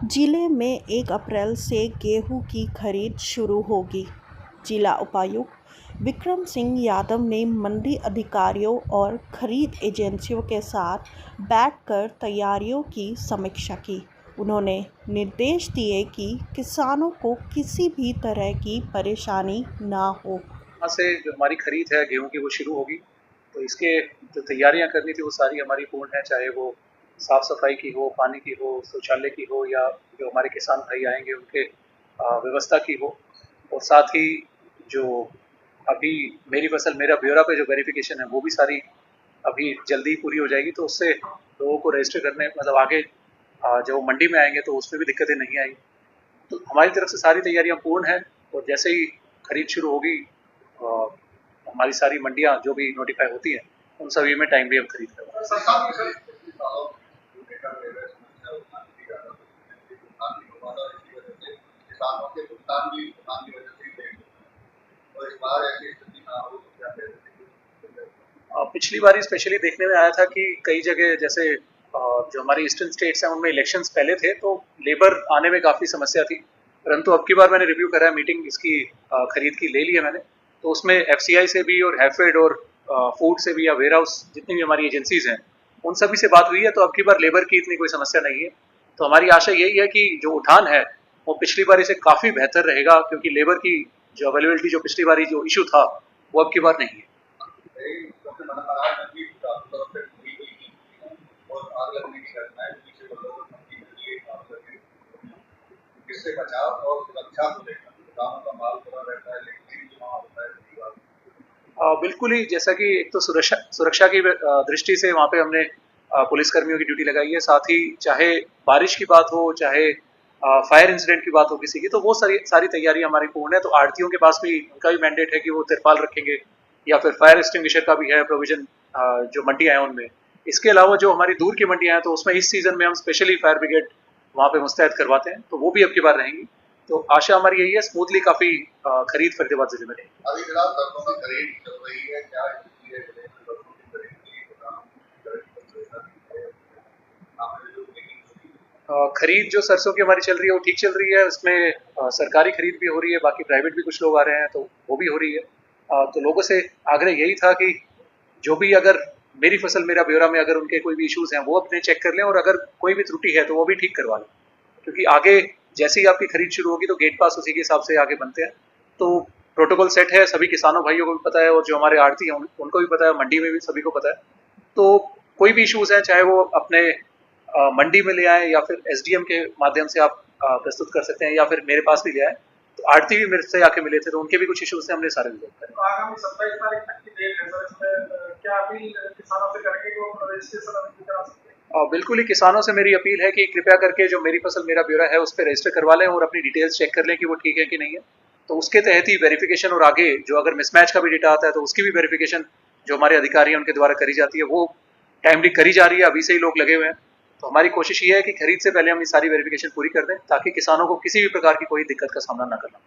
जिले में 1 अप्रैल से गेहूं की खरीद शुरू होगी। जिला उपायुक्त विक्रम सिंह यादव ने मंडी अधिकारियों और खरीद एजेंसियों के साथ बैठकर तैयारियों की समीक्षा की। उन्होंने निर्देश दिए कि किसानों को किसी भी तरह की परेशानी ना हो। यहाँ से जो हमारी खरीद है गेहूं की वो शुरू होगी। तो इसके जो तैयारियां करनी थी वो सारी हमारी पूर्ण है, चाहे वो साफ सफाई की हो, पानी की हो, शौचालय की हो, या जो हमारे किसान भाई आएंगे उनके व्यवस्था की हो। और साथ ही जो अभी मेरी फसल मेरा ब्यौरा पे जो वेरिफिकेशन है वो भी सारी अभी जल्दी पूरी हो जाएगी। तो उससे लोगों को रजिस्टर करने मतलब आगे जब वो मंडी में आएंगे तो उसमें भी दिक्कतें नहीं आएंगी। तो हमारी तरफ से सारी तैयारियां पूर्ण हैं और जैसे ही खरीद शुरू होगी हमारी सारी मंडियां जो भी नोटिफाई होती हैं उन सभी में टाइमली हम खरीद करवाएंगे। पिछली बार स्पेशली देखने में आया था कि कई जगह जैसे जो हमारी ईस्टर्न स्टेट्स हैं उनमें इलेक्शंस पहले थे तो लेबर आने में काफ़ी समस्या थी। परंतु अब की बार मैंने रिव्यू करा है, मीटिंग इसकी खरीद की ले ली है मैंने। तो उसमें एफसीआई से भी और हैफेड और फूड से भी या वेयर हाउस जितनी भी हमारी एजेंसीज हैं उन सभी से बात हुई है। तो अब की बार लेबर की इतनी कोई समस्या नहीं है। तो हमारी आशा यही है कि जो उठान है वो पिछली बार से काफ़ी बेहतर रहेगा, क्योंकि लेबर की जो अवेलेबिलिटी जो पिछली बार जो इशू था वो अब की बार नहीं है। इससे बचाव और सुरक्षा को लेकर किसानों का माल पूरा रहता है, लेकिन जमा होता है। बिल्कुल ही, जैसा कि एक तो सुरक्षा की दृष्टि से वहाँ पे हमने पुलिसकर्मियों की ड्यूटी लगाई है। साथ ही चाहे बारिश की बात हो, चाहे फायर इंसिडेंट की बात हो किसी की, तो वो सारी सारी तैयारी हमारी पूर्ण है। तो आड़तियों के पास भी उनका भी मैंडेट है कि वो तिरपाल रखेंगे, या फिर फायर एक्सटिंग्विशर का भी है प्रोविजन जो मंडियां हैं उनमें। इसके अलावा जो हमारी दूर की मंडियां हैं तो उसमें इस सीजन में हम स्पेशली फायर ब्रिगेड वहाँ पे मुस्तैद करवाते हैं, तो वो भी अब की बार रहेंगी। तो आशा हमारी यही है स्मूथली काफी खरीद फरीदाबाद जिले में रहेगी। अभी फिलहाल सरसों की खरीद चल रही है, क्या स्थिति है सरसों की खरीद की? खरीद जो सरसों की हमारी चल रही है वो ठीक चल रही है। उसमें सरकारी खरीद भी हो रही है, बाकी प्राइवेट भी कुछ लोग आ रहे हैं तो वो भी हो रही है। तो लोगों से आग्रह यही था कि जो भी अगर मेरी फसल मेरा ब्यौरा में अगर उनके कोई भी इश्यूज हैं वो अपने चेक कर लें, और अगर कोई भी त्रुटि है तो वो भी ठीक करवा लें, क्योंकि आगे जैसे ही आपकी खरीद शुरू होगी तो गेट पास उसी के हिसाब से आगे बनते हैं। तो प्रोटोकॉल सेट है, सभी किसानों भाइयों को भी पता है और जो हमारे आड़ती हैं उनको भी पता है, मंडी में भी सभी को पता है। तो कोई भी इश्यूज हैं चाहे वो अपने मंडी में ले आए या फिर एसडीएम के माध्यम से आप प्रस्तुत कर सकते हैं, या फिर मेरे पास भी ले आए। तो आड़ती भी मेरे से आके मिले थे तो उनके भी कुछ इश्यूज थे, हमने सारे रिजॉल्व करे। तो आगामी 27 तारीख तक की डेट है सर, इसमें क्या अपील किसानों से करेंगे कि वो रजिस्ट्रेशन अभी करा सकते हैं? बिल्कुल ही, किसानों से मेरी अपील है कि कृपया करके जो मेरी फसल मेरा ब्यौरा है उस पर रजिस्टर करवा लें और अपनी डिटेल्स चेक कर लें कि वो ठीक है कि नहीं है। तो उसके तहत ही वेरिफिकेशन, और आगे जो अगर मिसमैच का भी डेटा आता है तो उसकी भी वेरिफिकेशन जो हमारे अधिकारी हैं उनके द्वारा करी जाती है, वो टाइमली करी जा रही है। अभी से ही लोग लगे हुए हैं। तो हमारी कोशिश ये है कि खरीद से पहले हम ये सारी वेरिफिकेशन पूरी कर दें ताकि किसानों को किसी भी प्रकार की कोई दिक्कत का सामना न करना।